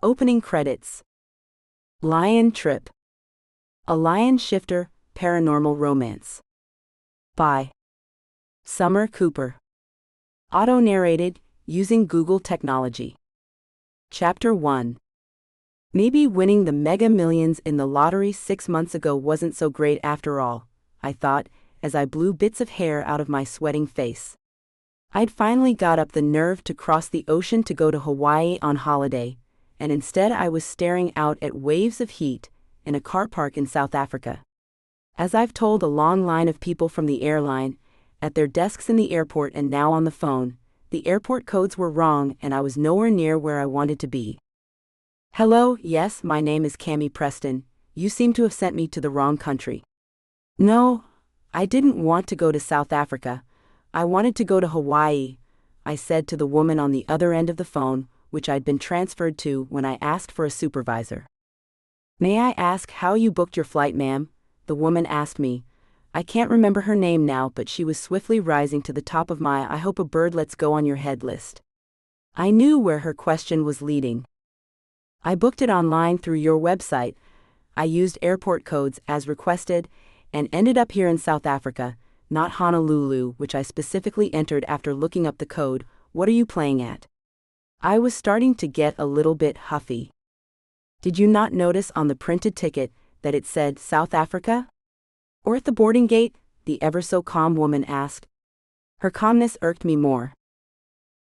Opening credits. Lion Trip. A Lion Shifter, Paranormal Romance. By Summer Cooper. Auto-narrated, using Google technology. Chapter 1. Maybe winning the Mega Millions in the lottery 6 months ago wasn't so great after all, I thought, as I blew bits of hair out of my sweating face. I'd finally got up the nerve to cross the ocean to go to Hawaii on holiday, and instead I was staring out at waves of heat in a car park in South Africa. As I've told a long line of people from the airline, at their desks in the airport and now on the phone, the airport codes were wrong and I was nowhere near where I wanted to be. Hello, yes, my name is Cammy Preston. You seem to have sent me to the wrong country. No, I didn't want to go to South Africa. I wanted to go to Hawaii, I said to the woman on the other end of the phone, which I'd been transferred to when I asked for a supervisor. May I ask how you booked your flight, ma'am? The woman asked me. I can't remember her name now, but she was swiftly rising to the top of my "I hope a bird lets go on your head" list. I knew where her question was leading. I booked it online through your website. I used airport codes as requested and ended up here in South Africa, not Honolulu, which I specifically entered after looking up the code. What are you playing at? I was starting to get a little bit huffy. Did you not notice on the printed ticket that it said South Africa? Or at the boarding gate? The ever-so-calm woman asked. Her calmness irked me more.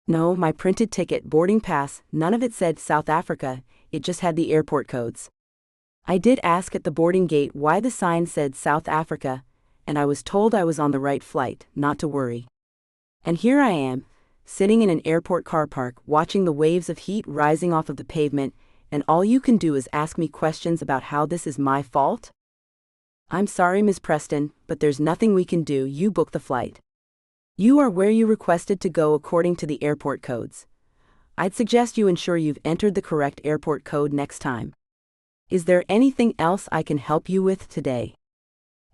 No, my printed ticket, boarding pass, none of it said South Africa, it just had the airport codes. I did ask at the boarding gate why the sign said South Africa, and I was told I was on the right flight, not to worry. And here I am, sitting in an airport car park, watching the waves of heat rising off of the pavement, and all you can do is ask me questions about how this is my fault? I'm sorry, Ms. Preston, but there's nothing we can do. You booked the flight. You are where you requested to go according to the airport codes. I'd suggest you ensure you've entered the correct airport code next time. Is there anything else I can help you with today?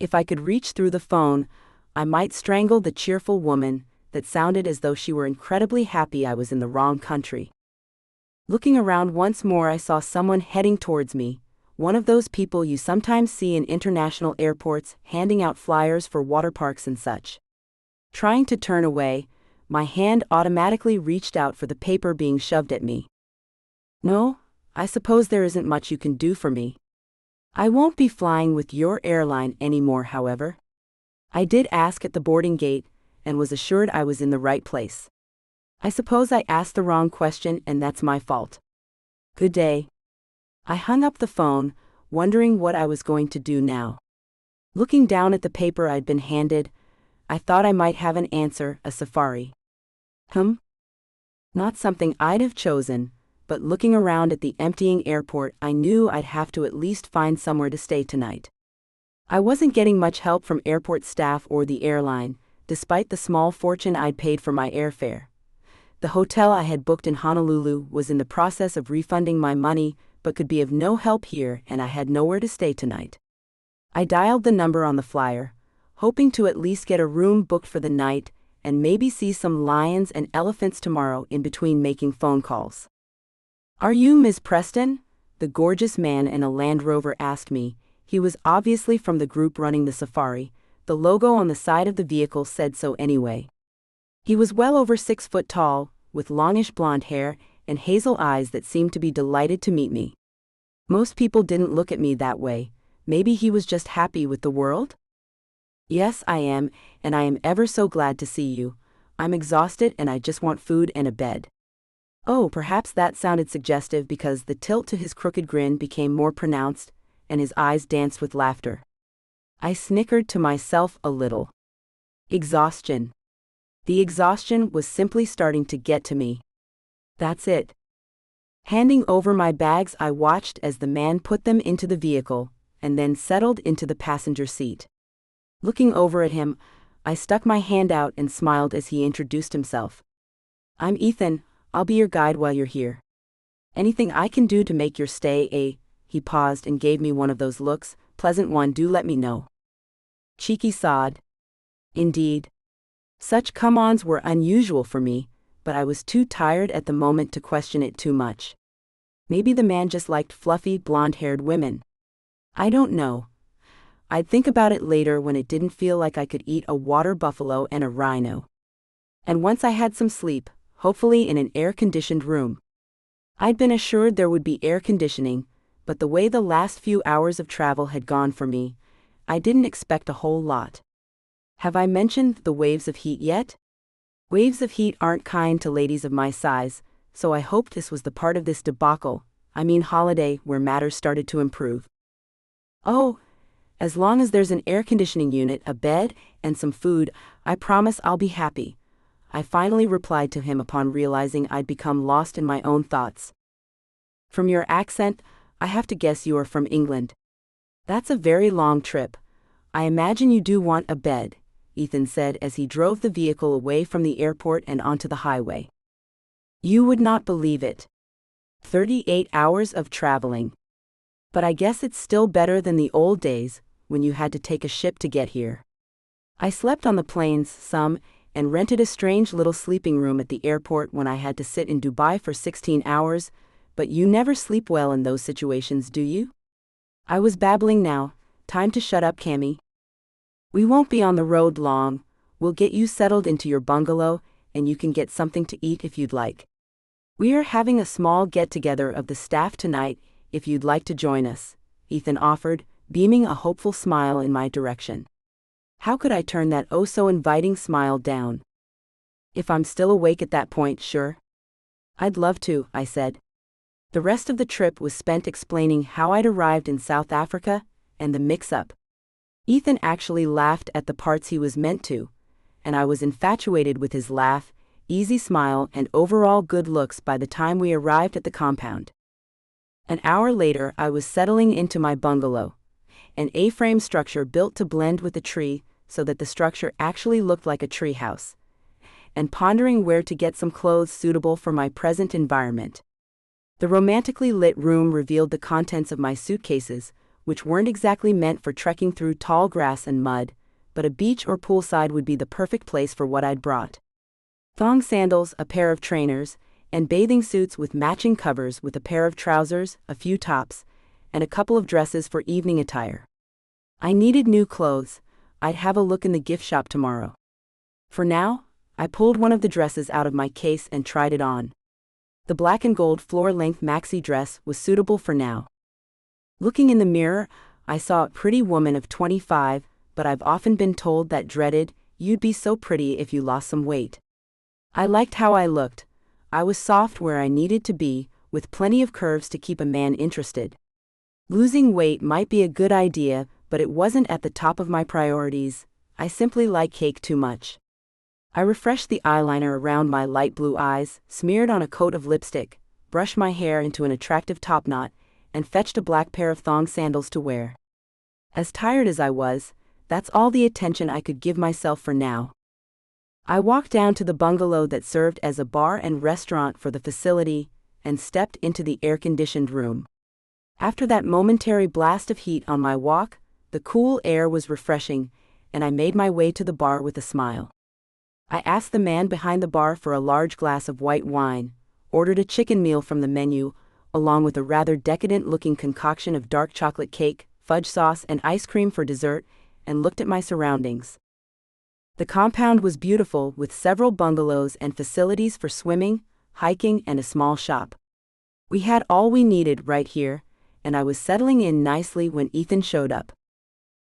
If I could reach through the phone, I might strangle the cheerful woman that sounded as though she were incredibly happy I was in the wrong country. Looking around once more, I saw someone heading towards me, one of those people you sometimes see in international airports handing out flyers for water parks and such. Trying to turn away, my hand automatically reached out for the paper being shoved at me. No, I suppose there isn't much you can do for me. I won't be flying with your airline anymore, however. I did ask at the boarding gate, and was assured I was in the right place. I suppose I asked the wrong question and that's my fault. Good day. I hung up the phone, wondering what I was going to do now. Looking down at the paper I'd been handed, I thought I might have an answer, a safari. Not something I'd have chosen, but looking around at the emptying airport, I knew I'd have to at least find somewhere to stay tonight. I wasn't getting much help from airport staff or the airline, despite the small fortune I'd paid for my airfare. The hotel I had booked in Honolulu was in the process of refunding my money, but could be of no help here, and I had nowhere to stay tonight. I dialed the number on the flyer, hoping to at least get a room booked for the night, and maybe see some lions and elephants tomorrow in between making phone calls. Are you Ms. Preston? The gorgeous man in a Land Rover asked me. He was obviously from the group running the safari. The logo on the side of the vehicle said so anyway. He was well over 6 foot tall, with longish blonde hair and hazel eyes that seemed to be delighted to meet me. Most people didn't look at me that way. Maybe he was just happy with the world? Yes, I am, and I am ever so glad to see you. I'm exhausted and I just want food and a bed. Oh, perhaps that sounded suggestive because the tilt to his crooked grin became more pronounced, and his eyes danced with laughter. I snickered to myself a little. Exhaustion. The exhaustion was simply starting to get to me. That's it. Handing over my bags, I watched as the man put them into the vehicle, and then settled into the passenger seat. Looking over at him, I stuck my hand out and smiled as he introduced himself. I'm Ethan, I'll be your guide while you're here. Anything I can do to make your stay He paused and gave me one of those looks, pleasant one, do let me know. Cheeky sod. Indeed. Such come-ons were unusual for me, but I was too tired at the moment to question it too much. Maybe the man just liked fluffy, blonde-haired women. I don't know. I'd think about it later when it didn't feel like I could eat a water buffalo and a rhino. And once I had some sleep, hopefully in an air-conditioned room. I'd been assured there would be air conditioning, but the way the last few hours of travel had gone for me, I didn't expect a whole lot. Have I mentioned the waves of heat yet? Waves of heat aren't kind to ladies of my size, so I hoped this was the part of this debacle, holiday, where matters started to improve. Oh, as long as there's an air conditioning unit, a bed, and some food, I promise I'll be happy. I finally replied to him upon realizing I'd become lost in my own thoughts. From your accent, I have to guess you are from England. That's a very long trip. I imagine you do want a bed, Ethan said as he drove the vehicle away from the airport and onto the highway. You would not believe it. 38 hours of traveling. But I guess it's still better than the old days, when you had to take a ship to get here. I slept on the planes some, and rented a strange little sleeping room at the airport when I had to sit in Dubai for 16 hours, but you never sleep well in those situations, do you? I was babbling now. Time to shut up, Cammy. We won't be on the road long. We'll get you settled into your bungalow, and you can get something to eat if you'd like. We are having a small get-together of the staff tonight, if you'd like to join us, Ethan offered, beaming a hopeful smile in my direction. How could I turn that oh-so-inviting smile down? If I'm still awake at that point, sure. I'd love to, I said. The rest of the trip was spent explaining how I'd arrived in South Africa, and the mix-up. Ethan actually laughed at the parts he was meant to, and I was infatuated with his laugh, easy smile, and overall good looks by the time we arrived at the compound. An hour later, I was settling into my bungalow, an A-frame structure built to blend with the tree so that the structure actually looked like a tree house, and pondering where to get some clothes suitable for my present environment. The romantically lit room revealed the contents of my suitcases, which weren't exactly meant for trekking through tall grass and mud, but a beach or poolside would be the perfect place for what I'd brought. Thong sandals, a pair of trainers, and bathing suits with matching covers with a pair of trousers, a few tops, and a couple of dresses for evening attire. I needed new clothes. I'd have a look in the gift shop tomorrow. For now, I pulled one of the dresses out of my case and tried it on. The black and gold floor-length maxi dress was suitable for now. Looking in the mirror, I saw a pretty woman of 25, but I've often been told that dreaded, you'd be so pretty if you lost some weight. I liked how I looked. I was soft where I needed to be, with plenty of curves to keep a man interested. Losing weight might be a good idea, but it wasn't at the top of my priorities. I simply like cake too much. I refreshed the eyeliner around my light blue eyes, smeared on a coat of lipstick, brushed my hair into an attractive top knot, and fetched a black pair of thong sandals to wear. As tired as I was, that's all the attention I could give myself for now. I walked down to the bungalow that served as a bar and restaurant for the facility, and stepped into the air-conditioned room. After that momentary blast of heat on my walk, the cool air was refreshing, and I made my way to the bar with a smile. I asked the man behind the bar for a large glass of white wine, ordered a chicken meal from the menu, along with a rather decadent-looking concoction of dark chocolate cake, fudge sauce, and ice cream for dessert, and looked at my surroundings. The compound was beautiful, with several bungalows and facilities for swimming, hiking, and a small shop. We had all we needed right here, and I was settling in nicely when Ethan showed up.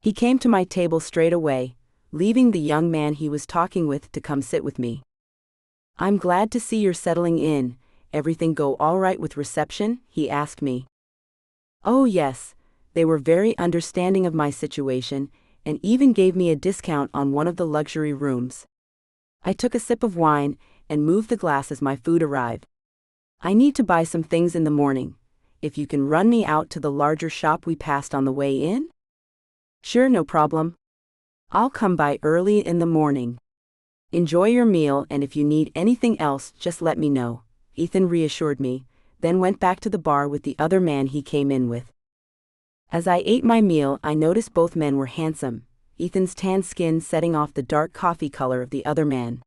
He came to my table straight away, leaving the young man he was talking with to come sit with me. I'm glad to see you're settling in. Everything go all right with reception? He asked me. Oh yes, they were very understanding of my situation, and even gave me a discount on one of the luxury rooms. I took a sip of wine, and moved the glass as my food arrived. I need to buy some things in the morning. If you can run me out to the larger shop we passed on the way in? Sure, no problem. I'll come by early in the morning. Enjoy your meal, and if you need anything else, just let me know, Ethan reassured me, then went back to the bar with the other man he came in with. As I ate my meal, I noticed both men were handsome, Ethan's tan skin setting off the dark coffee color of the other man.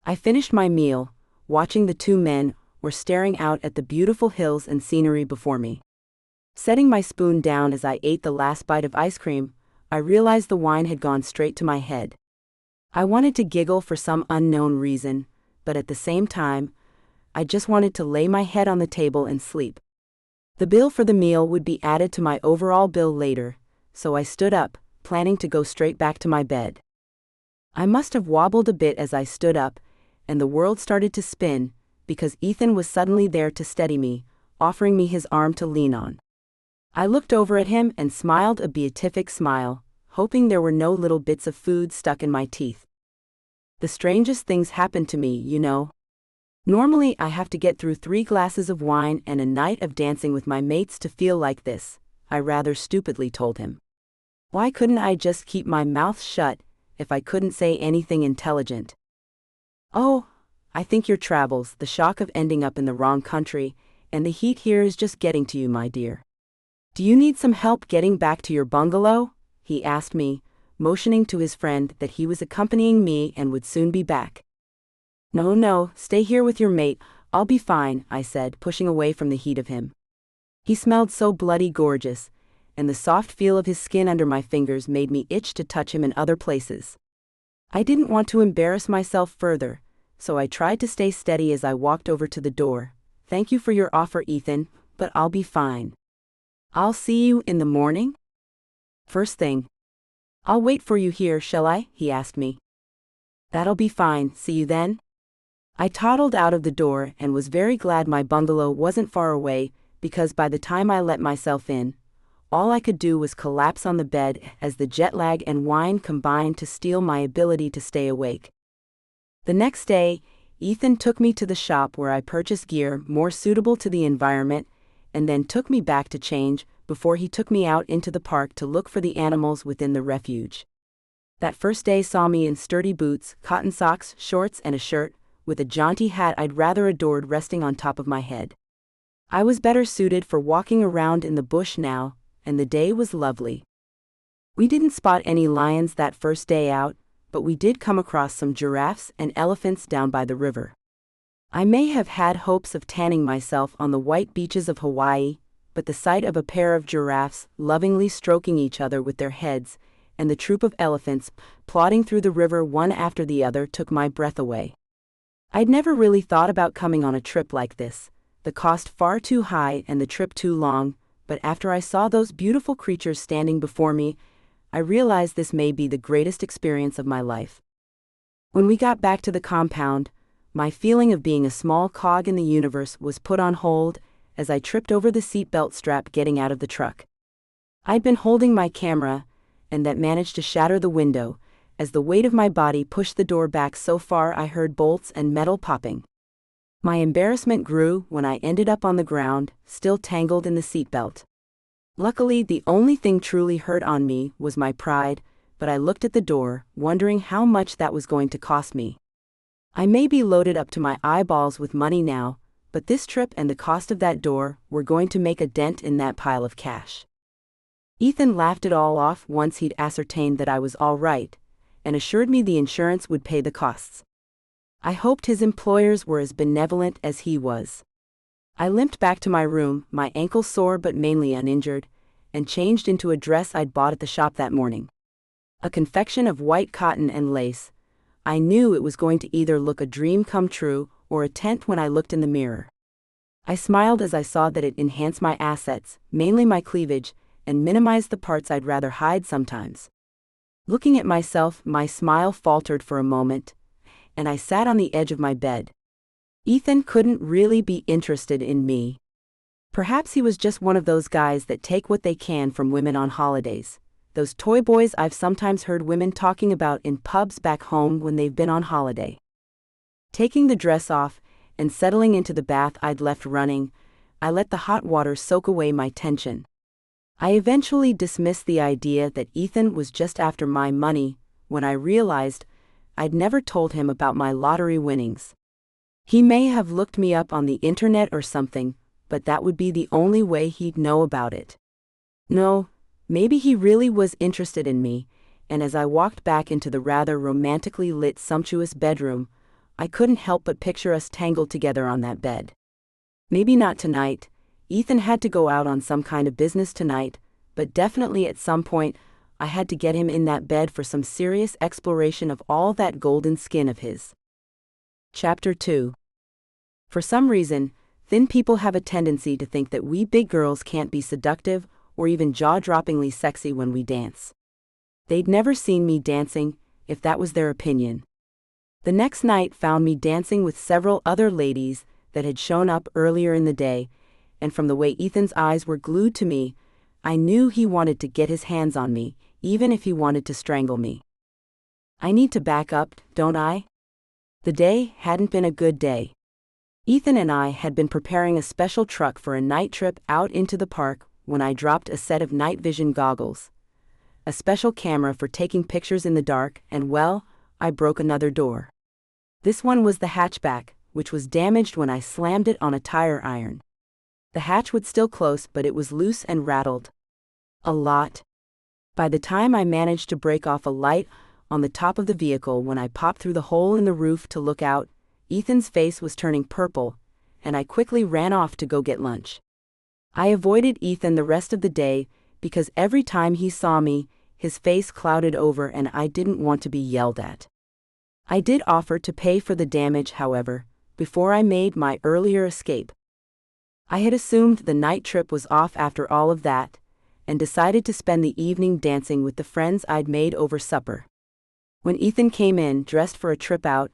I finished my meal, watching the two men, or staring out at the beautiful hills and scenery before me. Setting my spoon down as I ate the last bite of ice cream, I realized the wine had gone straight to my head. I wanted to giggle for some unknown reason, but at the same time, I just wanted to lay my head on the table and sleep. The bill for the meal would be added to my overall bill later, so I stood up, planning to go straight back to my bed. I must have wobbled a bit as I stood up, and the world started to spin, because Ethan was suddenly there to steady me, offering me his arm to lean on. I looked over at him and smiled a beatific smile, hoping there were no little bits of food stuck in my teeth. The strangest things happened to me, you know. Normally I have to get through 3 glasses of wine and a night of dancing with my mates to feel like this, I rather stupidly told him. Why couldn't I just keep my mouth shut if I couldn't say anything intelligent? Oh, I think your travels, the shock of ending up in the wrong country, and the heat here is just getting to you, my dear. Do you need some help getting back to your bungalow? He asked me, motioning to his friend that he was accompanying me and would soon be back. No, stay here with your mate, I'll be fine, I said, pushing away from the heat of him. He smelled so bloody gorgeous, and the soft feel of his skin under my fingers made me itch to touch him in other places. I didn't want to embarrass myself further, so I tried to stay steady as I walked over to the door. Thank you for your offer, Ethan, but I'll be fine. I'll see you in the morning? First thing. I'll wait for you here, shall I? He asked me. That'll be fine, see you then? I toddled out of the door and was very glad my bungalow wasn't far away, because by the time I let myself in, all I could do was collapse on the bed as the jet lag and wine combined to steal my ability to stay awake. The next day, Ethan took me to the shop where I purchased gear more suitable to the environment, and then took me back to change before he took me out into the park to look for the animals within the refuge. That first day saw me in sturdy boots, cotton socks, shorts, and a shirt, with a jaunty hat I'd rather adored resting on top of my head. I was better suited for walking around in the bush now, and the day was lovely. We didn't spot any lions that first day out, but we did come across some giraffes and elephants down by the river. I may have had hopes of tanning myself on the white beaches of Hawaii, but the sight of a pair of giraffes lovingly stroking each other with their heads, and the troop of elephants plodding through the river one after the other took my breath away. I'd never really thought about coming on a trip like this, the cost far too high and the trip too long, but after I saw those beautiful creatures standing before me, I realized this may be the greatest experience of my life. When we got back to the compound, my feeling of being a small cog in the universe was put on hold as I tripped over the seatbelt strap getting out of the truck. I'd been holding my camera, and that managed to shatter the window, as the weight of my body pushed the door back so far I heard bolts and metal popping. My embarrassment grew when I ended up on the ground, still tangled in the seatbelt. Luckily, the only thing truly hurt on me was my pride, but I looked at the door, wondering how much that was going to cost me. I may be loaded up to my eyeballs with money now, but this trip and the cost of that door were going to make a dent in that pile of cash. Ethan laughed it all off once he'd ascertained that I was all right, and assured me the insurance would pay the costs. I hoped his employers were as benevolent as he was. I limped back to my room, my ankle sore but mainly uninjured, and changed into a dress I'd bought at the shop that morning. A confection of white cotton and lace. I knew it was going to either look a dream come true or a tent when I looked in the mirror. I smiled as I saw that it enhanced my assets, mainly my cleavage, and minimized the parts I'd rather hide sometimes. Looking at myself, my smile faltered for a moment, and I sat on the edge of my bed. Ethan couldn't really be interested in me. Perhaps he was just one of those guys that take what they can from women on holidays. Those toy boys I've sometimes heard women talking about in pubs back home when they've been on holiday. Taking the dress off and settling into the bath I'd left running, I let the hot water soak away my tension. I eventually dismissed the idea that Ethan was just after my money when I realized I'd never told him about my lottery winnings. He may have looked me up on the internet or something, but that would be the only way he'd know about it. No, maybe he really was interested in me, and as I walked back into the rather romantically lit sumptuous bedroom, I couldn't help but picture us tangled together on that bed. Maybe not tonight. Ethan had to go out on some kind of business tonight, but definitely at some point, I had to get him in that bed for some serious exploration of all that golden skin of his. Chapter 2. For some reason, thin people have a tendency to think that we big girls can't be seductive or even jaw-droppingly sexy when we dance. They'd never seen me dancing, if that was their opinion. The next night found me dancing with several other ladies that had shown up earlier in the day, and from the way Ethan's eyes were glued to me, I knew he wanted to get his hands on me, even if he wanted to strangle me. I need to back up, don't I? The day hadn't been a good day. Ethan and I had been preparing a special truck for a night trip out into the park when I dropped a set of night vision goggles, a special camera for taking pictures in the dark, and well, I broke another door. This one was the hatchback, which was damaged when I slammed it on a tire iron. The hatch would still close, but it was loose and rattled a lot. By the time I managed to break off a light on the top of the vehicle when I popped through the hole in the roof to look out, Ethan's face was turning purple, and I quickly ran off to go get lunch. I avoided Ethan the rest of the day because every time he saw me, his face clouded over and I didn't want to be yelled at. I did offer to pay for the damage, however, before I made my earlier escape. I had assumed the night trip was off after all of that, and decided to spend the evening dancing with the friends I'd made over supper. When Ethan came in, dressed for a trip out,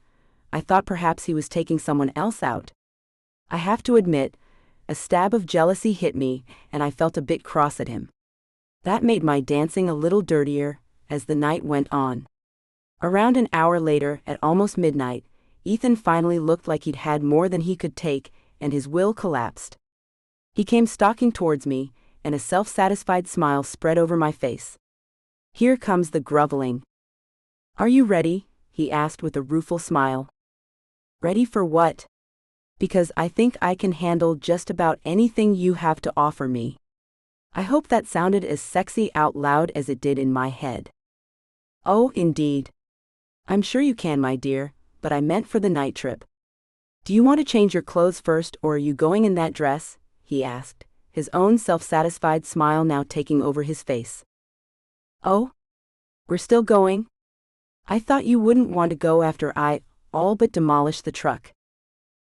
I thought perhaps he was taking someone else out. I have to admit, a stab of jealousy hit me, and I felt a bit cross at him. That made my dancing a little dirtier as the night went on. Around an hour later, at almost midnight, Ethan finally looked like he'd had more than he could take, and his will collapsed. He came stalking towards me, and a self-satisfied smile spread over my face. Here comes the groveling. "Are you ready?" he asked with a rueful smile. "Ready for what?" "Because I think I can handle just about anything you have to offer me." I hope that sounded as sexy out loud as it did in my head. "Oh, indeed. I'm sure you can, my dear, but I meant for the night trip." "Do you want to change your clothes first, or are you going in that dress?" he asked, his own self-satisfied smile now taking over his face. "Oh? We're still going? I thought you wouldn't want to go after I all but demolished the truck."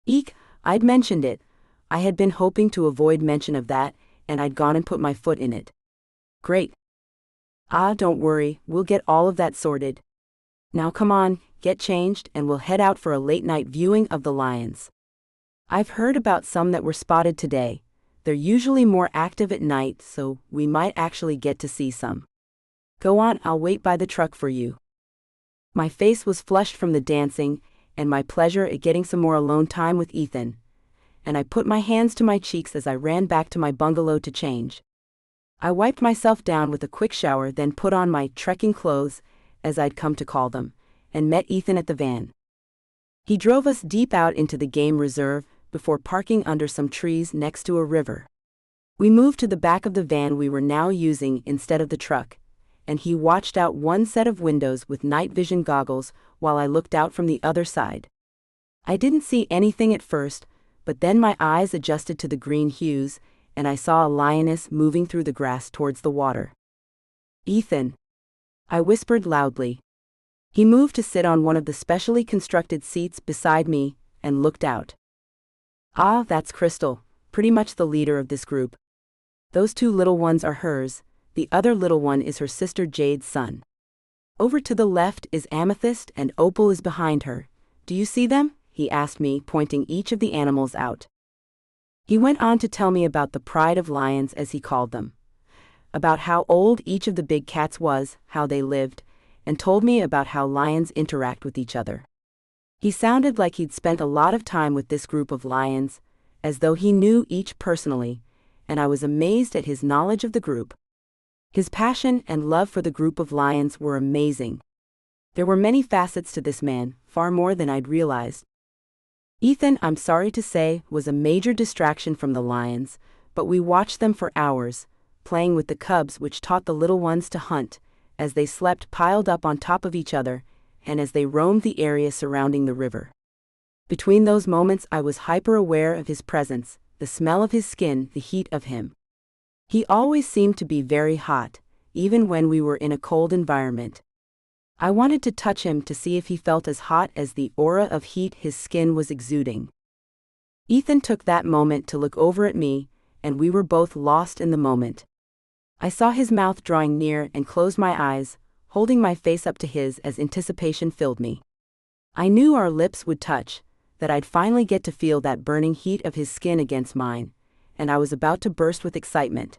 Eek, I'd mentioned it. I had been hoping to avoid mention of that, and I'd gone and put my foot in it. "Great. Don't worry, we'll get all of that sorted. Now come on, get changed, and we'll head out for a late-night viewing of the lions. I've heard about some that were spotted today. They're usually more active at night, so we might actually get to see some. Go on, I'll wait by the truck for you." My face was flushed from the dancing, and my pleasure at getting some more alone time with Ethan, and I put my hands to my cheeks as I ran back to my bungalow to change. I wiped myself down with a quick shower, then put on my trekking clothes, as I'd come to call them, and met Ethan at the van. He drove us deep out into the game reserve before parking under some trees next to a river. We moved to the back of the van we were now using instead of the truck, and he watched out one set of windows with night vision goggles while I looked out from the other side. I didn't see anything at first, but then my eyes adjusted to the green hues, and I saw a lioness moving through the grass towards the water. "Ethan," I whispered loudly. He moved to sit on one of the specially constructed seats beside me and looked out. That's Crystal, pretty much the leader of this group. Those two little ones are hers, the other little one is her sister Jade's son. Over to the left is Amethyst, and Opal is behind her. Do you see them?" he asked me, pointing each of the animals out. He went on to tell me about the pride of lions, as he called them, about how old each of the big cats was, how they lived, and told me about how lions interact with each other. He sounded like he'd spent a lot of time with this group of lions, as though he knew each personally, and I was amazed at his knowledge of the group. His passion and love for the group of lions were amazing. There were many facets to this man, far more than I'd realized. Ethan, I'm sorry to say, was a major distraction from the lions, but we watched them for hours, playing with the cubs, which taught the little ones to hunt, as they slept piled up on top of each other, and as they roamed the area surrounding the river. Between those moments I was hyper-aware of his presence, the smell of his skin, the heat of him. He always seemed to be very hot, even when we were in a cold environment. I wanted to touch him to see if he felt as hot as the aura of heat his skin was exuding. Ethan took that moment to look over at me, and we were both lost in the moment. I saw his mouth drawing near and closed my eyes, holding my face up to his as anticipation filled me. I knew our lips would touch, that I'd finally get to feel that burning heat of his skin against mine, and I was about to burst with excitement.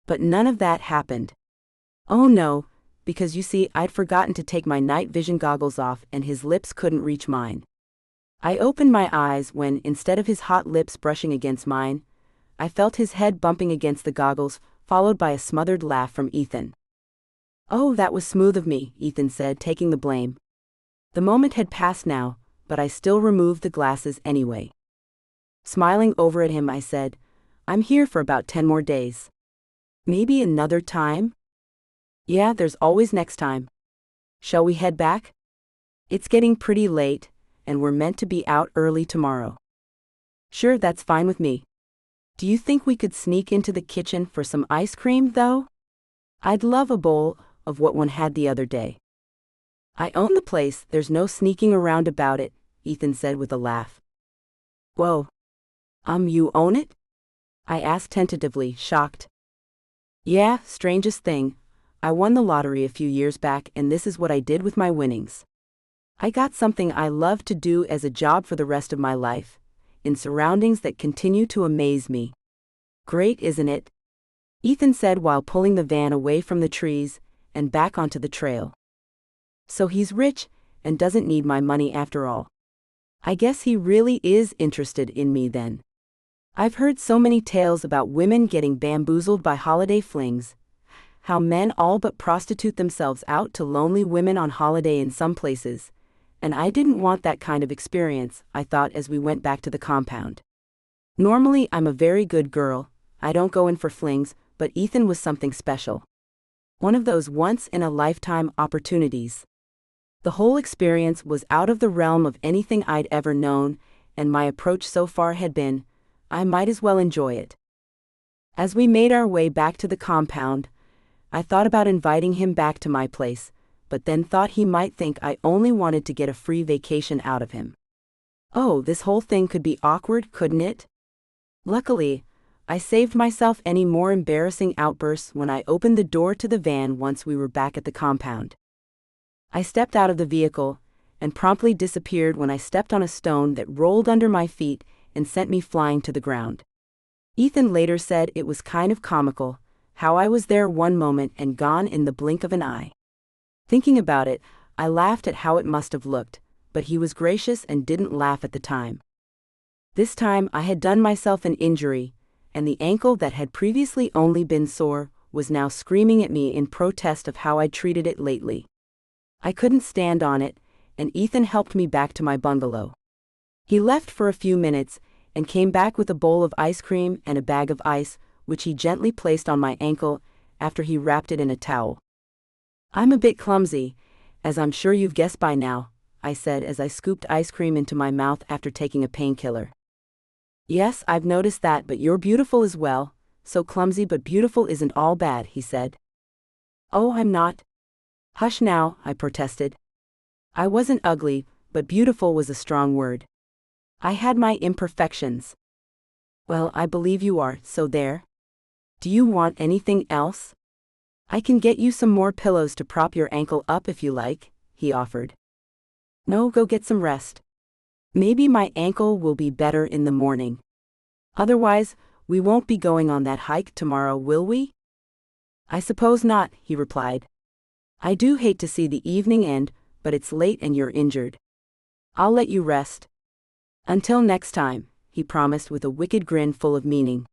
But none of that happened. Oh no, because you see, I'd forgotten to take my night vision goggles off and his lips couldn't reach mine. I opened my eyes when, instead of his hot lips brushing against mine, I felt his head bumping against the goggles, followed by a smothered laugh from Ethan. "Oh, that was smooth of me," Ethan said, taking the blame. The moment had passed now, but I still removed the glasses anyway. Smiling over at him, I said, "I'm here for about 10 more days. Maybe another time?" "Yeah, there's always next time. Shall we head back? It's getting pretty late, and we're meant to be out early tomorrow." "Sure, that's fine with me. Do you think we could sneak into the kitchen for some ice cream, though? I'd love a bowl of what one had the other day." "I own the place, there's no sneaking around about it," Ethan said with a laugh. "Whoa. You own it?" I asked tentatively, shocked. "Yeah, strangest thing. I won the lottery a few years back and this is what I did with my winnings. I got something I love to do as a job for the rest of my life, in surroundings that continue to amaze me. Great, isn't it?" Ethan said while pulling the van away from the trees and back onto the trail. "So he's rich and doesn't need my money after all. I guess he really is interested in me then. I've heard so many tales about women getting bamboozled by holiday flings, how men all but prostitute themselves out to lonely women on holiday in some places, and I didn't want that kind of experience," I thought as we went back to the compound. Normally I'm a very good girl, I don't go in for flings, but Ethan was something special. One of those once-in-a-lifetime opportunities. The whole experience was out of the realm of anything I'd ever known, and my approach so far had been, I might as well enjoy it. As we made our way back to the compound, I thought about inviting him back to my place, but then thought he might think I only wanted to get a free vacation out of him. Oh, this whole thing could be awkward, couldn't it? Luckily, I saved myself any more embarrassing outbursts when I opened the door to the van once we were back at the compound. I stepped out of the vehicle, and promptly disappeared when I stepped on a stone that rolled under my feet and sent me flying to the ground. Ethan later said it was kind of comical, how I was there one moment and gone in the blink of an eye. Thinking about it, I laughed at how it must have looked, but he was gracious and didn't laugh at the time. This time I had done myself an injury, and the ankle that had previously only been sore was now screaming at me in protest of how I'd treated it lately. I couldn't stand on it, and Ethan helped me back to my bungalow. He left for a few minutes and came back with a bowl of ice cream and a bag of ice, which he gently placed on my ankle after he wrapped it in a towel. "I'm a bit clumsy, as I'm sure you've guessed by now," I said as I scooped ice cream into my mouth after taking a painkiller. "Yes, I've noticed that, but you're beautiful as well, so clumsy but beautiful isn't all bad," he said. "Oh, I'm not." "Hush now," I protested. I wasn't ugly, but beautiful was a strong word. I had my imperfections. "Well, I believe you are, so there. Do you want anything else? I can get you some more pillows to prop your ankle up if you like," he offered. "No, go get some rest. Maybe my ankle will be better in the morning. Otherwise, we won't be going on that hike tomorrow, will we?" "I suppose not," he replied. "I do hate to see the evening end, but it's late and you're injured. I'll let you rest. Until next time," he promised with a wicked grin full of meaning.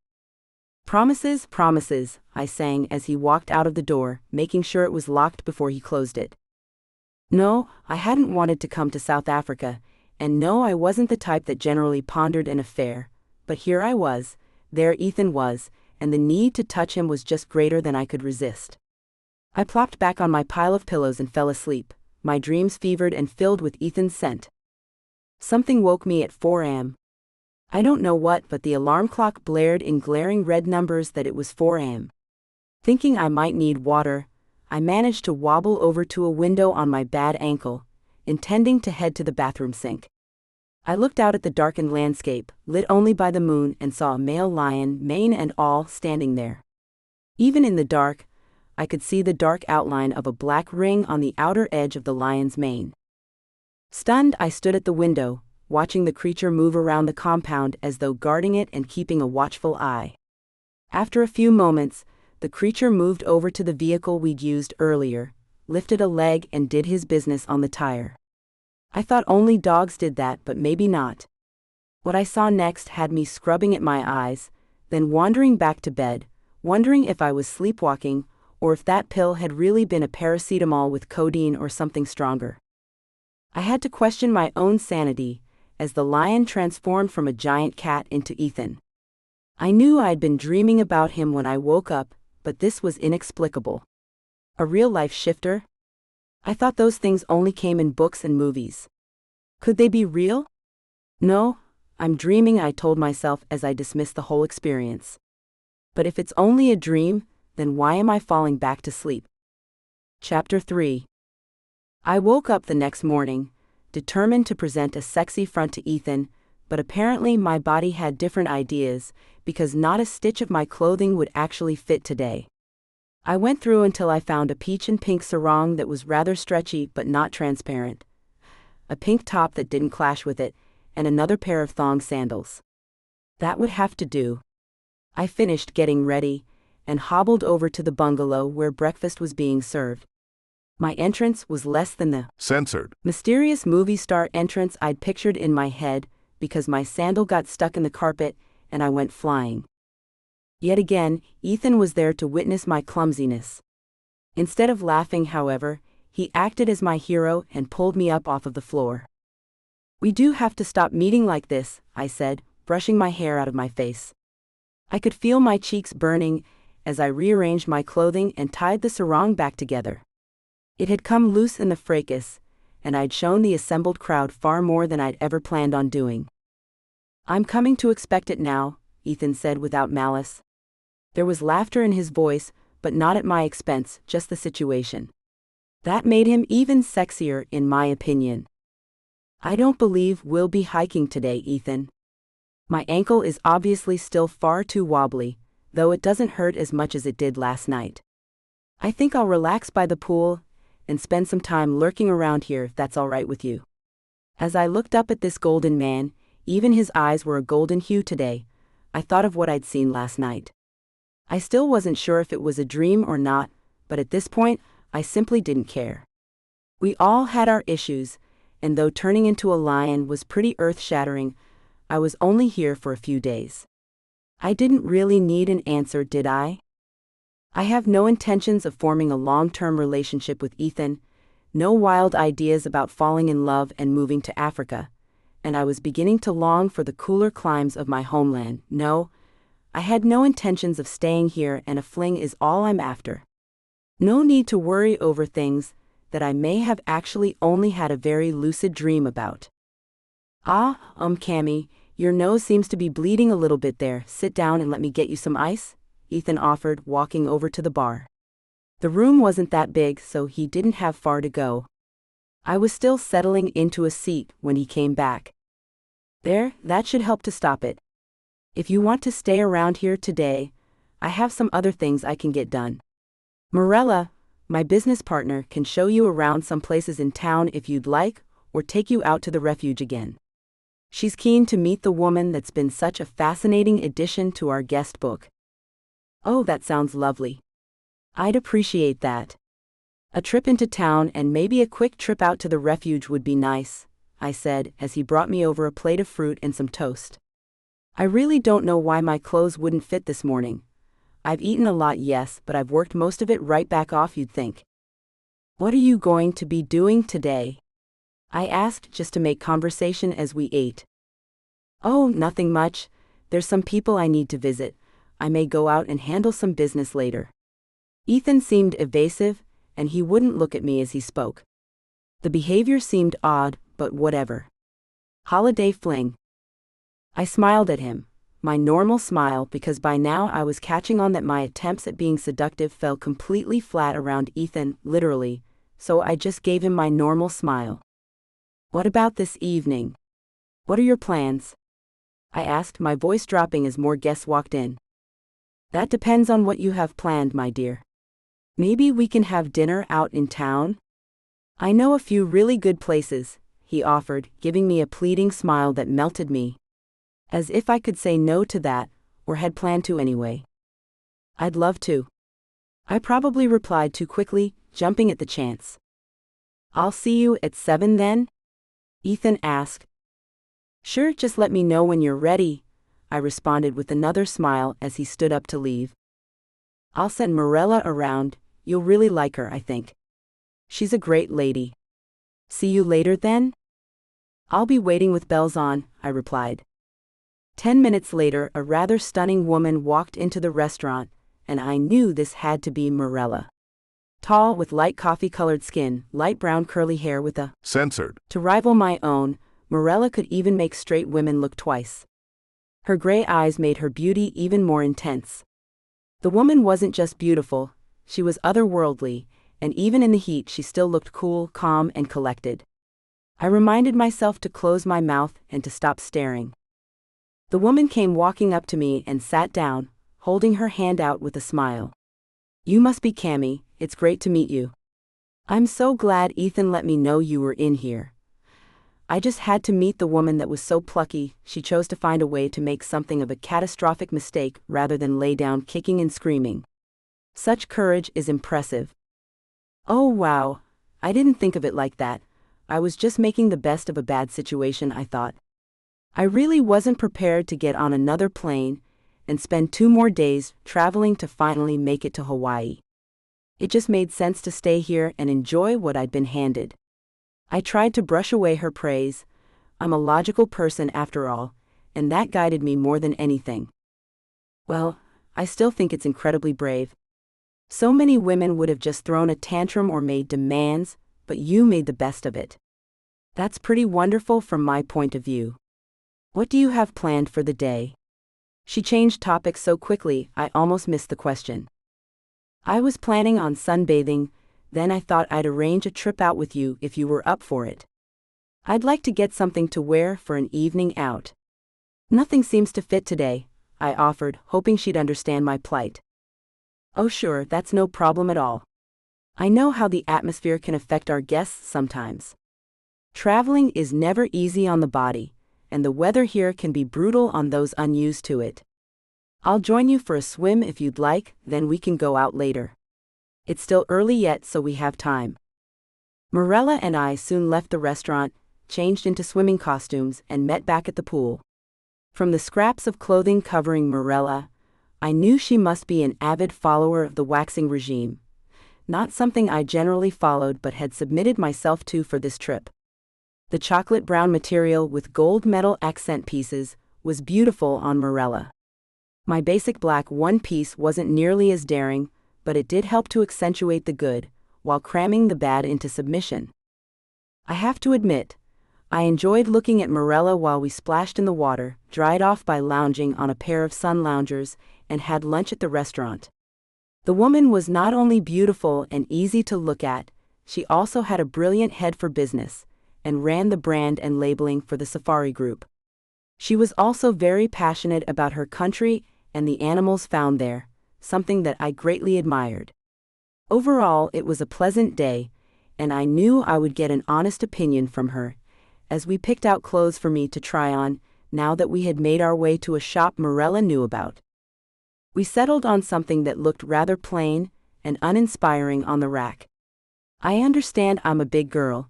"Promises, promises," I sang as he walked out of the door, making sure it was locked before he closed it. No, I hadn't wanted to come to South Africa, and no, I wasn't the type that generally pondered an affair, but here I was, there Ethan was, and the need to touch him was just greater than I could resist. I plopped back on my pile of pillows and fell asleep, my dreams fevered and filled with Ethan's scent. Something woke me at 4 a.m. I don't know what, but the alarm clock blared in glaring red numbers that it was 4 a.m. Thinking I might need water, I managed to wobble over to a window on my bad ankle, intending to head to the bathroom sink. I looked out at the darkened landscape, lit only by the moon, and saw a male lion, mane and all, standing there. Even in the dark, I could see the dark outline of a black ring on the outer edge of the lion's mane. Stunned, I stood at the window, watching the creature move around the compound as though guarding it and keeping a watchful eye. After a few moments, the creature moved over to the vehicle we'd used earlier, lifted a leg and did his business on the tire. I thought only dogs did that, but maybe not. What I saw next had me scrubbing at my eyes, then wandering back to bed, wondering if I was sleepwalking, or if that pill had really been a paracetamol with codeine or something stronger. I had to question my own sanity, as the lion transformed from a giant cat into Ethan. I knew I'd been dreaming about him when I woke up, but this was inexplicable. A real-life shifter? I thought those things only came in books and movies. Could they be real? No, I'm dreaming, I told myself as I dismissed the whole experience. But if it's only a dream, then why am I falling back to sleep? Chapter 3. I woke up the next morning, determined to present a sexy front to Ethan, but apparently my body had different ideas, because not a stitch of my clothing would actually fit today. I went through until I found a peach and pink sarong that was rather stretchy but not transparent, a pink top that didn't clash with it, and another pair of thong sandals. That would have to do. I finished getting ready, and hobbled over to the bungalow where breakfast was being served. My entrance was less than the censored mysterious movie star entrance I'd pictured in my head, because my sandal got stuck in the carpet, and I went flying. Yet again, Ethan was there to witness my clumsiness. Instead of laughing, however, he acted as my hero and pulled me up off of the floor. "We do have to stop meeting like this," I said, brushing my hair out of my face. I could feel my cheeks burning as I rearranged my clothing and tied the sarong back together. It had come loose in the fracas, and I'd shown the assembled crowd far more than I'd ever planned on doing. "I'm coming to expect it now," Ethan said without malice. There was laughter in his voice, but not at my expense, just the situation. That made him even sexier, in my opinion. "I don't believe we'll be hiking today, Ethan. My ankle is obviously still far too wobbly, though it doesn't hurt as much as it did last night. I think I'll relax by the pool and spend some time lurking around here, if that's all right with you." As I looked up at this golden man, even his eyes were a golden hue today, I thought of what I'd seen last night. I still wasn't sure if it was a dream or not, but at this point, I simply didn't care. We all had our issues, and though turning into a lion was pretty earth-shattering, I was only here for a few days. I didn't really need an answer, did I? I have no intentions of forming a long-term relationship with Ethan, no wild ideas about falling in love and moving to Africa, and I was beginning to long for the cooler climes of my homeland. No, I had no intentions of staying here, and a fling is all I'm after. No need to worry over things that I may have actually only had a very lucid dream about. Cammy, your nose seems to be bleeding a little bit there. Sit down and let me get you some ice," Ethan offered, walking over to the bar. The room wasn't that big, so he didn't have far to go. I was still settling into a seat when he came back. "There, that should help to stop it. If you want to stay around here today, I have some other things I can get done. Morella, my business partner, can show you around some places in town if you'd like, or take you out to the refuge again. She's keen to meet the woman that's been such a fascinating addition to our guest book." "Oh, that sounds lovely. I'd appreciate that. A trip into town and maybe a quick trip out to the refuge would be nice," I said as he brought me over a plate of fruit and some toast. "I really don't know why my clothes wouldn't fit this morning. I've eaten a lot, yes, but I've worked most of it right back off, you'd think." "What are you going to be doing today?" I asked, just to make conversation as we ate. "Oh, nothing much. There's some people I need to visit. I may go out and handle some business later." Ethan seemed evasive, and he wouldn't look at me as he spoke. The behavior seemed odd, but whatever. Holiday fling. I smiled at him, my normal smile, because by now I was catching on that my attempts at being seductive fell completely flat around Ethan, literally, so I just gave him my normal smile. "What about this evening? What are your plans?" I asked, my voice dropping as more guests walked in. "That depends on what you have planned, my dear. Maybe we can have dinner out in town? I know a few really good places," he offered, giving me a pleading smile that melted me. As if I could say no to that, or had planned to anyway. "I'd love to." I probably replied too quickly, jumping at the chance. "I'll see you at 7 then?" Ethan asked. "Sure, just let me know when you're ready," I responded with another smile as he stood up to leave. "I'll send Mirella around, you'll really like her, I think. She's a great lady. See you later then?" "I'll be waiting with bells on," I replied. 10 minutes later, a rather stunning woman walked into the restaurant, and I knew this had to be Mirella. Tall, with light coffee-colored skin, light brown curly hair with a censored to rival my own, Mirella could even make straight women look twice. Her gray eyes made her beauty even more intense. The woman wasn't just beautiful, she was otherworldly, and even in the heat she still looked cool, calm, and collected. I reminded myself to close my mouth and to stop staring. The woman came walking up to me and sat down, holding her hand out with a smile. "You must be Cammy, it's great to meet you. I'm so glad Ethan let me know you were in here. I just had to meet the woman that was so plucky, she chose to find a way to make something of a catastrophic mistake rather than lay down kicking and screaming. Such courage is impressive." "Oh wow, I didn't think of it like that. I was just making the best of a bad situation," I thought. I really wasn't prepared to get on another plane and spend 2 more days traveling to finally make it to Hawaii. It just made sense to stay here and enjoy what I'd been handed. I tried to brush away her praise. I'm a logical person after all, and that guided me more than anything. Well, I still think it's incredibly brave. So many women would have just thrown a tantrum or made demands, but you made the best of it. That's pretty wonderful from my point of view. What do you have planned for the day?" She changed topics so quickly, I almost missed the question. "I was planning on sunbathing, then I thought I'd arrange a trip out with you if you were up for it. I'd like to get something to wear for an evening out." "Nothing seems to fit today," I offered, hoping she'd understand my plight. "Oh sure, that's no problem at all. I know how the atmosphere can affect our guests sometimes. Traveling is never easy on the body, and the weather here can be brutal on those unused to it. I'll join you for a swim if you'd like, then we can go out later. It's still early yet, so we have time." Mirella and I soon left the restaurant, changed into swimming costumes, and met back at the pool. From the scraps of clothing covering Mirella, I knew she must be an avid follower of the waxing regime. Not something I generally followed but had submitted myself to for this trip. The chocolate brown material with gold metal accent pieces was beautiful on Mirella. My basic black one-piece wasn't nearly as daring, but it did help to accentuate the good, while cramming the bad into submission. I have to admit, I enjoyed looking at Mirella while we splashed in the water, dried off by lounging on a pair of sun loungers, and had lunch at the restaurant. The woman was not only beautiful and easy to look at, she also had a brilliant head for business, and ran the brand and labeling for the Safari Group. She was also very passionate about her country and the animals found there, something that I greatly admired. Overall, it was a pleasant day, and I knew I would get an honest opinion from her, as we picked out clothes for me to try on, now that we had made our way to a shop Mirella knew about. We settled on something that looked rather plain and uninspiring on the rack. I understand I'm a big girl.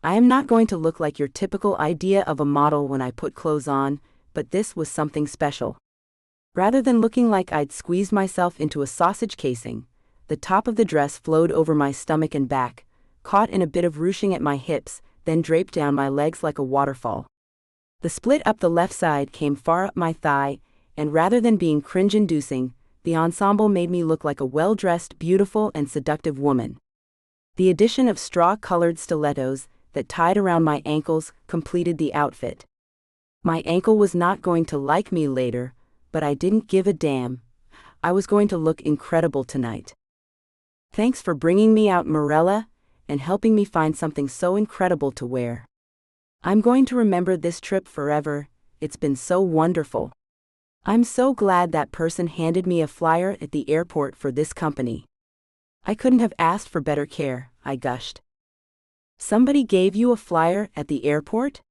I am not going to look like your typical idea of a model when I put clothes on, but this was something special. Rather than looking like I'd squeezed myself into a sausage casing, the top of the dress flowed over my stomach and back, caught in a bit of ruching at my hips, then draped down my legs like a waterfall. The split up the left side came far up my thigh, and rather than being cringe-inducing, the ensemble made me look like a well-dressed, beautiful, and seductive woman. The addition of straw-colored stilettos that tied around my ankles completed the outfit. My ankle was not going to like me later, but I didn't give a damn. I was going to look incredible tonight. Thanks for bringing me out, Morella, and helping me find something so incredible to wear. I'm going to remember this trip forever. It's been so wonderful. I'm so glad that person handed me a flyer at the airport for this company. I couldn't have asked for better care, I gushed. Somebody gave you a flyer at the airport?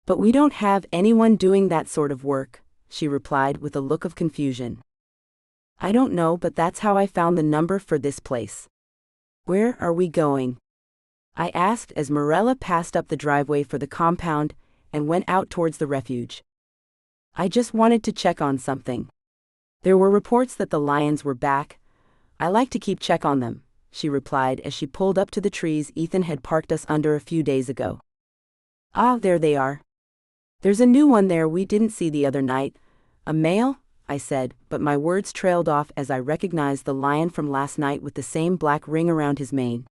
But we don't have anyone doing that sort of work, she replied with a look of confusion. I don't know, but that's how I found the number for this place. Where are we going? I asked as Morella passed up the driveway for the compound and went out towards the refuge. I just wanted to check on something. There were reports that the lions were back. I like to keep check on them, she replied as she pulled up to the trees Ethan had parked us under a few days ago. Ah, there they are. There's a new one there we didn't see the other night. A male? I said, but my words trailed off as I recognized the lion from last night with the same black ring around his mane.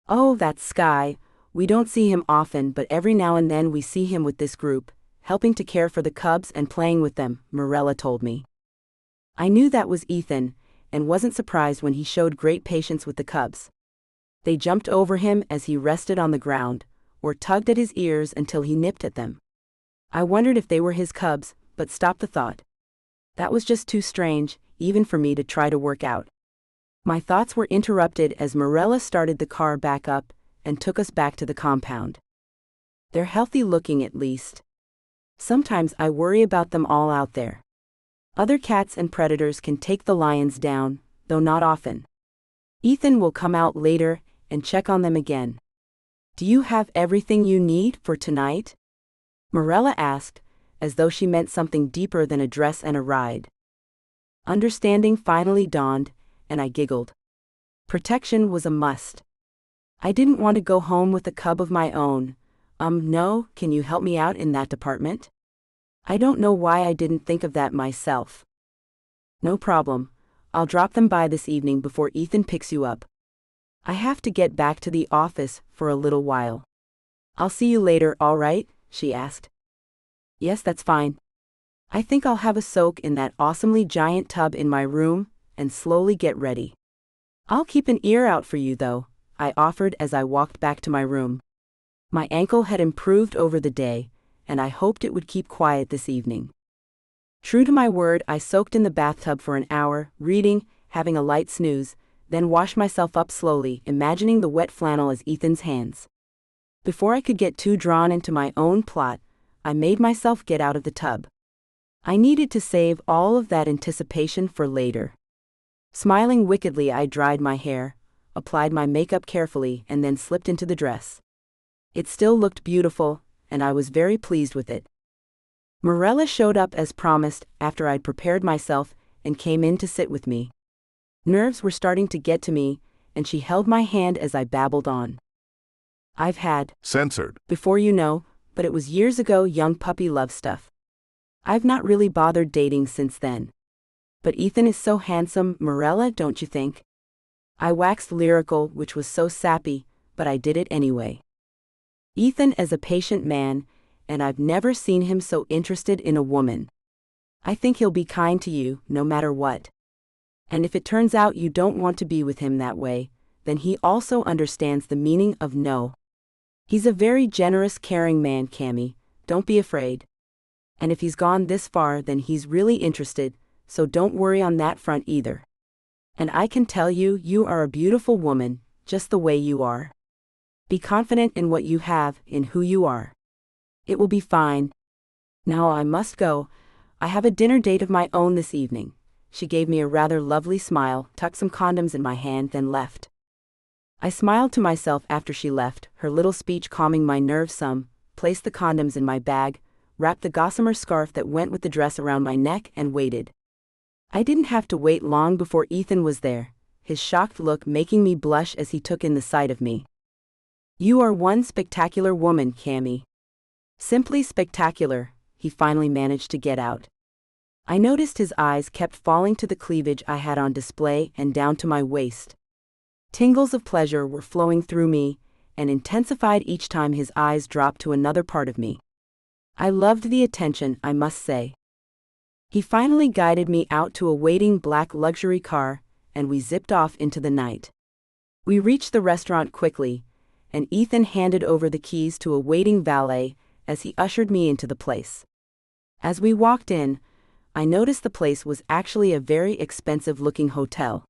Oh, that's Sky. We don't see him often, but every now and then we see him with this group, helping to care for the cubs and playing with them, Morella told me. I knew that was Ethan, and wasn't surprised when he showed great patience with the cubs. They jumped over him as he rested on the ground, or tugged at his ears until he nipped at them. I wondered if they were his cubs, but stopped the thought. That was just too strange, even for me to try to work out. My thoughts were interrupted as Morella started the car back up and took us back to the compound. They're healthy looking at least. Sometimes I worry about them all out there. Other cats and predators can take the lions down, though not often. Ethan will come out later and check on them again. Do you have everything you need for tonight? Morella asked, as though she meant something deeper than a dress and a ride. Understanding finally dawned, and I giggled. Protection was a must. I didn't want to go home with a cub of my own. No, can you help me out in that department? I don't know why I didn't think of that myself. No problem. I'll drop them by this evening before Ethan picks you up. I have to get back to the office for a little while. I'll see you later, all right? She asked. Yes, that's fine. I think I'll have a soak in that awesomely giant tub in my room and slowly get ready. I'll keep an ear out for you though, I offered as I walked back to my room. My ankle had improved over the day, and I hoped it would keep quiet this evening. True to my word, I soaked in the bathtub for an hour, reading, having a light snooze, then washed myself up slowly, imagining the wet flannel as Ethan's hands. Before I could get too drawn into my own plot, I made myself get out of the tub. I needed to save all of that anticipation for later. Smiling wickedly, I dried my hair, applied my makeup carefully, and then slipped into the dress. It still looked beautiful, and I was very pleased with it. Morella showed up as promised after I'd prepared myself and came in to sit with me. Nerves were starting to get to me, and she held my hand as I babbled on. I've had censored before, you know, but it was years ago, young puppy love stuff. I've not really bothered dating since then. But Ethan is so handsome, Morella, don't you think? I waxed lyrical, which was so sappy, but I did it anyway. Ethan is a patient man, and I've never seen him so interested in a woman. I think he'll be kind to you, no matter what. And if it turns out you don't want to be with him that way, then he also understands the meaning of no. He's a very generous, caring man, Cammy, don't be afraid. And if he's gone this far, then he's really interested, so don't worry on that front either. And I can tell you, you are a beautiful woman, just the way you are. Be confident in what you have, in who you are. It will be fine. Now I must go. I have a dinner date of my own this evening. She gave me a rather lovely smile, tucked some condoms in my hand, then left. I smiled to myself after she left, her little speech calming my nerves some, placed the condoms in my bag, wrapped the gossamer scarf that went with the dress around my neck, and waited. I didn't have to wait long before Ethan was there, his shocked look making me blush as he took in the sight of me. You are one spectacular woman, Cammy. Simply spectacular, he finally managed to get out. I noticed his eyes kept falling to the cleavage I had on display and down to my waist. Tingles of pleasure were flowing through me, and intensified each time his eyes dropped to another part of me. I loved the attention, I must say. He finally guided me out to a waiting black luxury car, and we zipped off into the night. We reached the restaurant quickly, and Ethan handed over the keys to a waiting valet as he ushered me into the place. As we walked in, I noticed the place was actually a very expensive-looking hotel.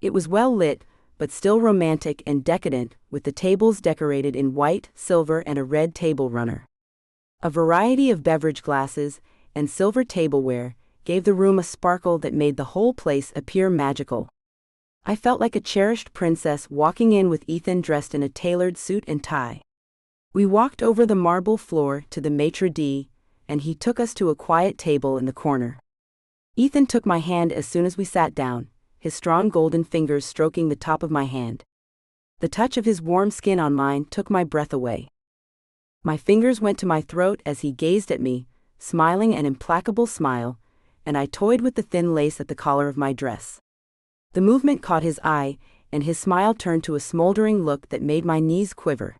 It was well lit, but still romantic and decadent, with the tables decorated in white, silver, and a red table runner. A variety of beverage glasses and silver tableware gave the room a sparkle that made the whole place appear magical. I felt like a cherished princess walking in with Ethan dressed in a tailored suit and tie. We walked over the marble floor to the maitre d', and he took us to a quiet table in the corner. Ethan took my hand as soon as we sat down, his strong golden fingers stroking the top of my hand. The touch of his warm skin on mine took my breath away. My fingers went to my throat as he gazed at me, smiling an implacable smile, and I toyed with the thin lace at the collar of my dress. The movement caught his eye, and his smile turned to a smoldering look that made my knees quiver.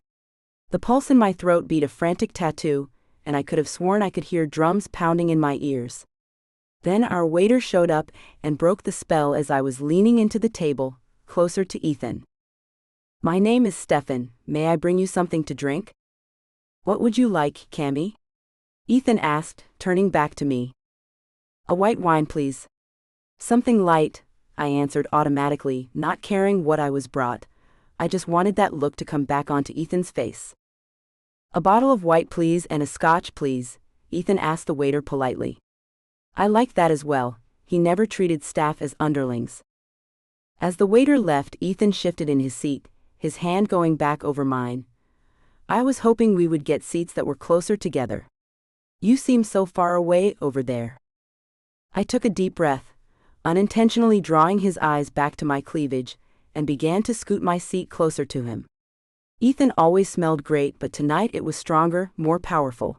The pulse in my throat beat a frantic tattoo, and I could have sworn I could hear drums pounding in my ears. Then our waiter showed up and broke the spell as I was leaning into the table, closer to Ethan. "My name is Stefan. May I bring you something to drink?" "What would you like, Cammy?" Ethan asked, turning back to me. "A white wine, please." "Something light," I answered automatically, not caring what I was brought. I just wanted that look to come back onto Ethan's face. "A bottle of white, please, and a scotch, please," Ethan asked the waiter politely. I liked that as well. He never treated staff as underlings. As the waiter left, Ethan shifted in his seat, his hand going back over mine. I was hoping we would get seats that were closer together. "You seem so far away over there." I took a deep breath, unintentionally drawing his eyes back to my cleavage, and began to scoot my seat closer to him. Ethan always smelled great, but tonight it was stronger, more powerful.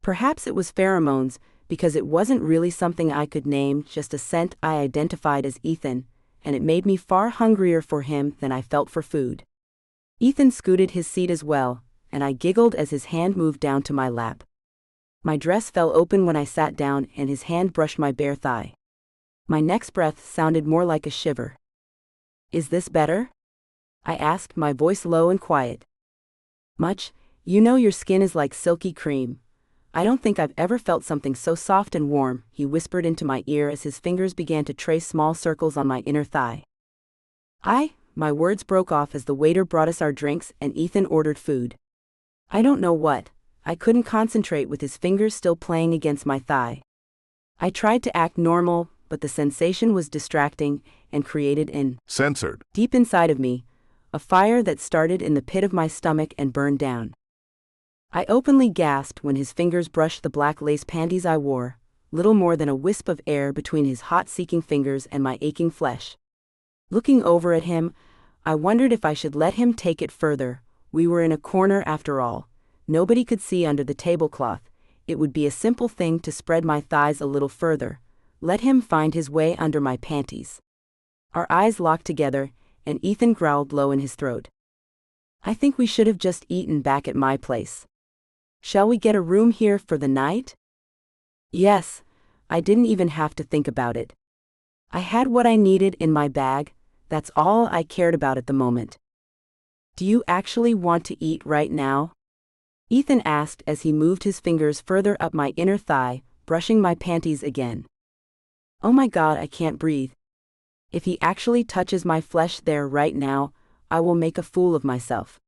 Perhaps it was pheromones, because it wasn't really something I could name, just a scent I identified as Ethan, and it made me far hungrier for him than I felt for food. Ethan scooted his seat as well, and I giggled as his hand moved down to my lap. My dress fell open when I sat down, and his hand brushed my bare thigh. My next breath sounded more like a shiver. "Is this better?" I asked, my voice low and quiet. "Much. You know your skin is like silky cream. I don't think I've ever felt something so soft and warm," he whispered into my ear as his fingers began to trace small circles on my inner thigh. My words broke off as the waiter brought us our drinks and Ethan ordered food. I don't know what. I couldn't concentrate with his fingers still playing against my thigh. I tried to act normal, but the sensation was distracting and created an censored deep inside of me, a fire that started in the pit of my stomach and burned down. I openly gasped when his fingers brushed the black lace panties I wore, little more than a wisp of air between his hot-seeking fingers and my aching flesh. Looking over at him, I wondered if I should let him take it further. We were in a corner after all. Nobody could see under the tablecloth. It would be a simple thing to spread my thighs a little further. Let him find his way under my panties. Our eyes locked together, and Ethan growled low in his throat. "I think we should have just eaten back at my place. Shall we get a room here for the night?" Yes. I didn't even have to think about it. I had what I needed in my bag. That's all I cared about at the moment. "Do you actually want to eat right now?" Ethan asked as he moved his fingers further up my inner thigh, brushing my panties again. Oh my God, I can't breathe. If he actually touches my flesh there right now, I will make a fool of myself.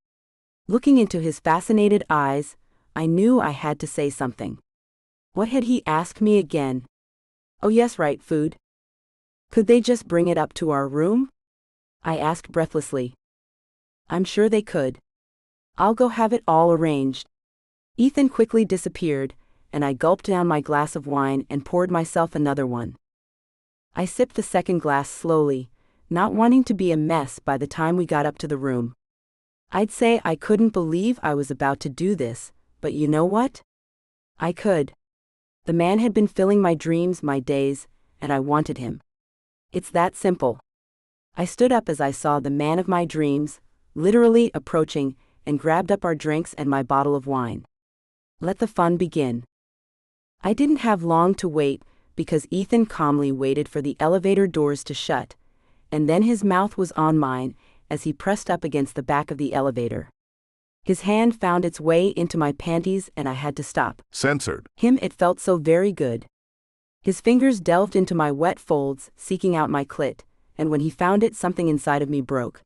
Looking into his fascinated eyes, I knew I had to say something. What had he asked me again? Oh yes, right, food. Could they just bring it up to our room? I asked breathlessly. I'm sure they could. I'll go have it all arranged. Ethan quickly disappeared, and I gulped down my glass of wine and poured myself another one. I sipped the second glass slowly, not wanting to be a mess by the time we got up to the room. I'd say I couldn't believe I was about to do this, but you know what? I could. The man had been filling my dreams, my days, and I wanted him. It's that simple. I stood up as I saw the man of my dreams, literally approaching, and grabbed up our drinks and my bottle of wine. Let the fun begin. I didn't have long to wait because Ethan calmly waited for the elevator doors to shut, and then his mouth was on mine as he pressed up against the back of the elevator. His hand found its way into my panties and I had to stop. Censored. It felt so very good. His fingers delved into my wet folds, seeking out my clit, and when he found it, something inside of me broke.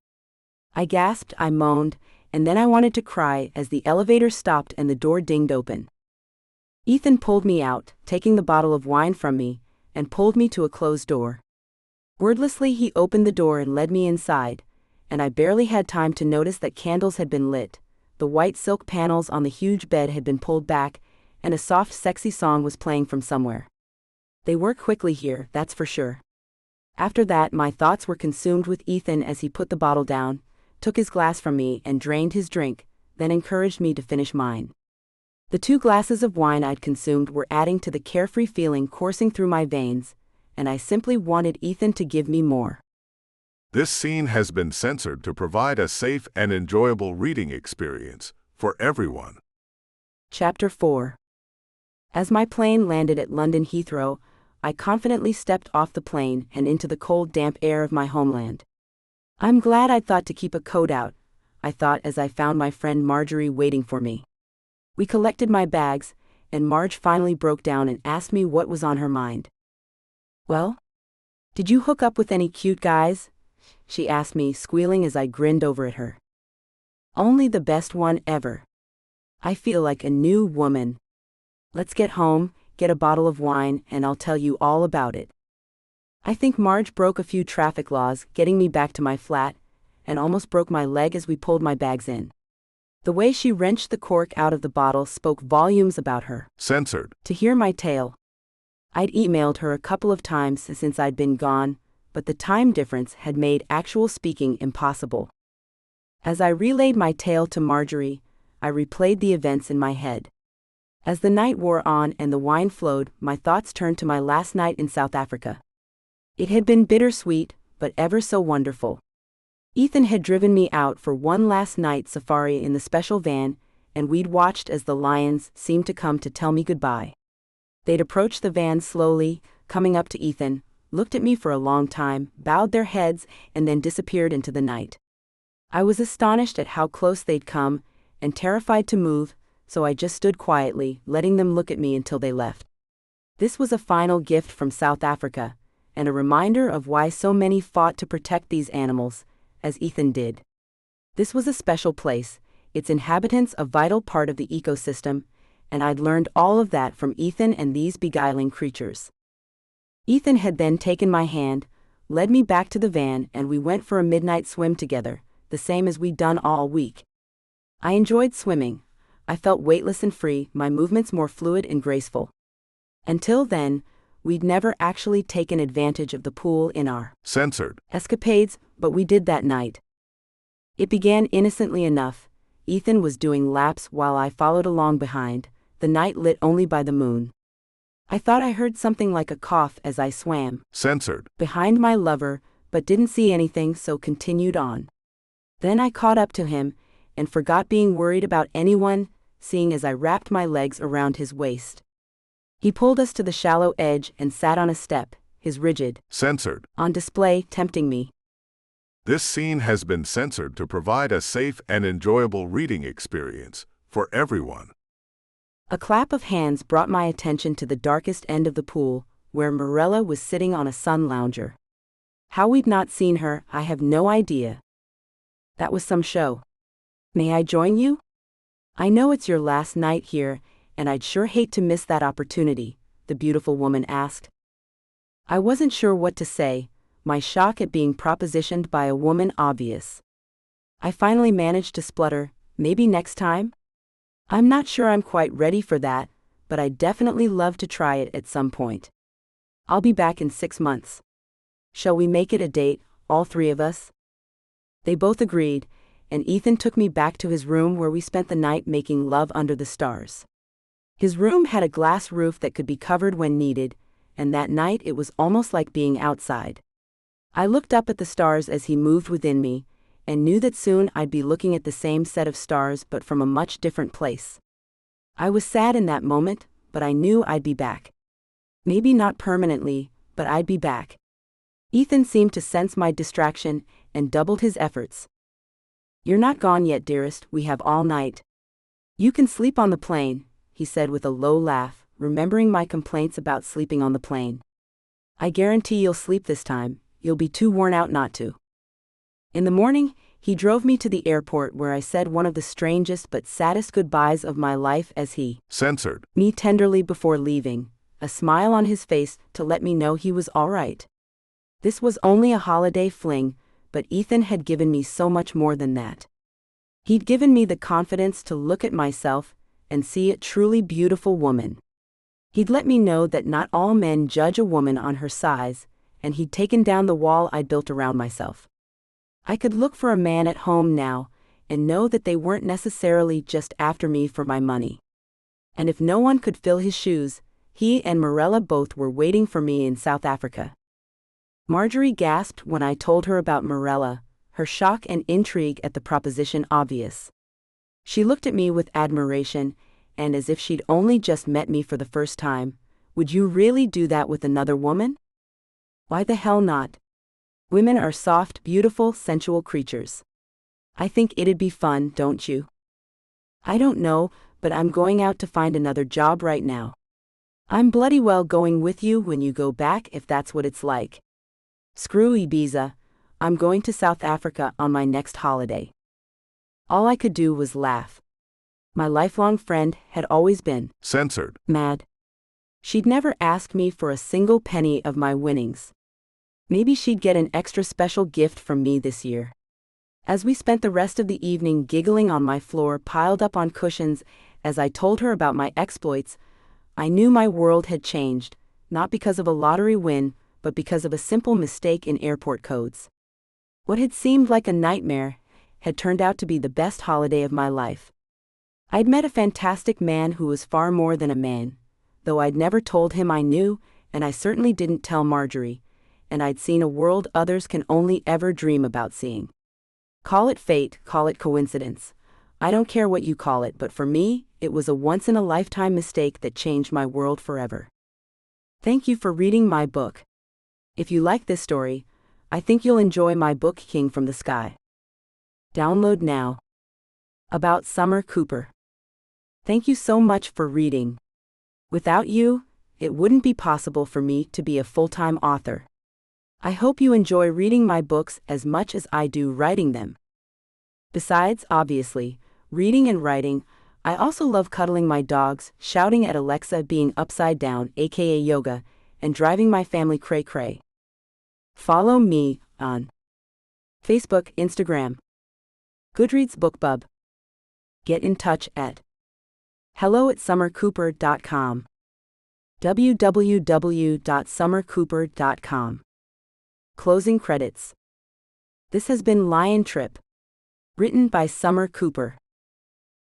I gasped, I moaned, and then I wanted to cry as the elevator stopped and the door dinged open. Ethan pulled me out, taking the bottle of wine from me, and pulled me to a closed door. Wordlessly, he opened the door and led me inside, and I barely had time to notice that candles had been lit, the white silk panels on the huge bed had been pulled back, and a soft, sexy song was playing from somewhere. They work quickly here, that's for sure. After that, my thoughts were consumed with Ethan as he put the bottle down, took his glass from me and drained his drink, then encouraged me to finish mine. The 2 glasses of wine I'd consumed were adding to the carefree feeling coursing through my veins, and I simply wanted Ethan to give me more. This scene has been censored to provide a safe and enjoyable reading experience for everyone. Chapter 4. As my plane landed at London Heathrow, I confidently stepped off the plane and into the cold, damp air of my homeland. I'm glad I'd thought to keep a coat out, I thought as I found my friend Marjorie waiting for me. We collected my bags, and Marge finally broke down and asked me what was on her mind. Well? Did you hook up with any cute guys? She asked me, squealing as I grinned over at her. Only the best one ever. I feel like a new woman. Let's get home, get a bottle of wine, and I'll tell you all about it. I think Marge broke a few traffic laws, getting me back to my flat, and almost broke my leg as we pulled my bags in. The way she wrenched the cork out of the bottle spoke volumes about her. Censored. To hear my tale. I'd emailed her a couple of times since I'd been gone, but the time difference had made actual speaking impossible. As I relayed my tale to Marjorie, I replayed the events in my head. As the night wore on and the wine flowed, my thoughts turned to my last night in South Africa. It had been bittersweet, but ever so wonderful. Ethan had driven me out for one last night safari in the special van, and we'd watched as the lions seemed to come to tell me goodbye. They'd approached the van slowly, coming up to Ethan, looked at me for a long time, bowed their heads, and then disappeared into the night. I was astonished at how close they'd come, and terrified to move, so I just stood quietly, letting them look at me until they left. This was a final gift from South Africa, and a reminder of why so many fought to protect these animals, as Ethan did. This was a special place, its inhabitants a vital part of the ecosystem, and I'd learned all of that from Ethan and these beguiling creatures. Ethan had then taken my hand, led me back to the van, and we went for a midnight swim together, the same as we'd done all week. I enjoyed swimming. I felt weightless and free, my movements more fluid and graceful. Until then, we'd never actually taken advantage of the pool in our Censored. escapades, but we did that night. It began innocently enough. Ethan was doing laps while I followed along behind, the night lit only by the moon. I thought I heard something like a cough as I swam Censored. behind my lover, but didn't see anything, so continued on. Then I caught up to him, and forgot being worried about anyone, seeing as I wrapped my legs around his waist. He pulled us to the shallow edge and sat on a step, his rigid Censored. on display, tempting me. This scene has been censored to provide a safe and enjoyable reading experience for everyone. A clap of hands brought my attention to the darkest end of the pool, where Morella was sitting on a sun lounger. How we'd not seen her, I have no idea. That was some show. May I join you? I know it's your last night here, and I'd sure hate to miss that opportunity, the beautiful woman asked. I wasn't sure what to say, my shock at being propositioned by a woman obvious. I finally managed to splutter, maybe next time? I'm not sure I'm quite ready for that, but I'd definitely love to try it at some point. I'll be back in 6 months. Shall we make it a date, all 3 of us? They both agreed, and Ethan took me back to his room where we spent the night making love under the stars. His room had a glass roof that could be covered when needed, and that night it was almost like being outside. I looked up at the stars as he moved within me, and knew that soon I'd be looking at the same set of stars but from a much different place. I was sad in that moment, but I knew I'd be back. Maybe not permanently, but I'd be back. Ethan seemed to sense my distraction and doubled his efforts. "You're not gone yet, dearest, we have all night. You can sleep on the plane," he said with a low laugh, remembering my complaints about sleeping on the plane. "I guarantee you'll sleep this time, you'll be too worn out not to." In the morning, he drove me to the airport where I said one of the strangest but saddest goodbyes of my life as he censored me tenderly before leaving, a smile on his face to let me know he was all right. This was only a holiday fling, but Ethan had given me so much more than that. He'd given me the confidence to look at myself and see a truly beautiful woman. He'd let me know that not all men judge a woman on her size, and he'd taken down the wall I'd built around myself. I could look for a man at home now and know that they weren't necessarily just after me for my money. And if no one could fill his shoes, he and Morella both were waiting for me in South Africa. Marjorie gasped when I told her about Morella, her shock and intrigue at the proposition obvious. She looked at me with admiration, and as if she'd only just met me for the first time. "Would you really do that with another woman?" "Why the hell not? Women are soft, beautiful, sensual creatures. I think it'd be fun, don't you?" "I don't know, but I'm going out to find another job right now. I'm bloody well going with you when you go back if that's what it's like. Screw Ibiza, I'm going to South Africa on my next holiday." All I could do was laugh. My lifelong friend had always been censored mad. She'd never asked me for a single penny of my winnings. Maybe she'd get an extra special gift from me this year. As we spent the rest of the evening giggling on my floor piled up on cushions as I told her about my exploits, I knew my world had changed, not because of a lottery win, but because of a simple mistake in airport codes. What had seemed like a nightmare had turned out to be the best holiday of my life. I'd met a fantastic man who was far more than a man, though I'd never told him I knew, and I certainly didn't tell Marjorie, and I'd seen a world others can only ever dream about seeing. Call it fate, call it coincidence. I don't care what you call it, but for me, it was a once-in-a-lifetime mistake that changed my world forever. Thank you for reading my book. If you like this story, I think you'll enjoy my book King from the Sky. Download now. About Summer Cooper. Thank you so much for reading. Without you, it wouldn't be possible for me to be a full-time author. I hope you enjoy reading my books as much as I do writing them. Besides, obviously, reading and writing, I also love cuddling my dogs, shouting at Alexa being upside down, aka yoga, and driving my family cray-cray. Follow me on Facebook, Instagram, Goodreads, BookBub. Get in touch at hello@summercooper.com. www.summercooper.com. Closing credits. This has been Lion Trip. Written by Summer Cooper.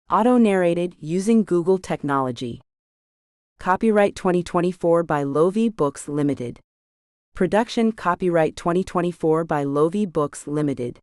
Auto-narrated using Google technology. Copyright 2024 by Lovie Books Limited. Production copyright 2024 by Lovie Books Limited.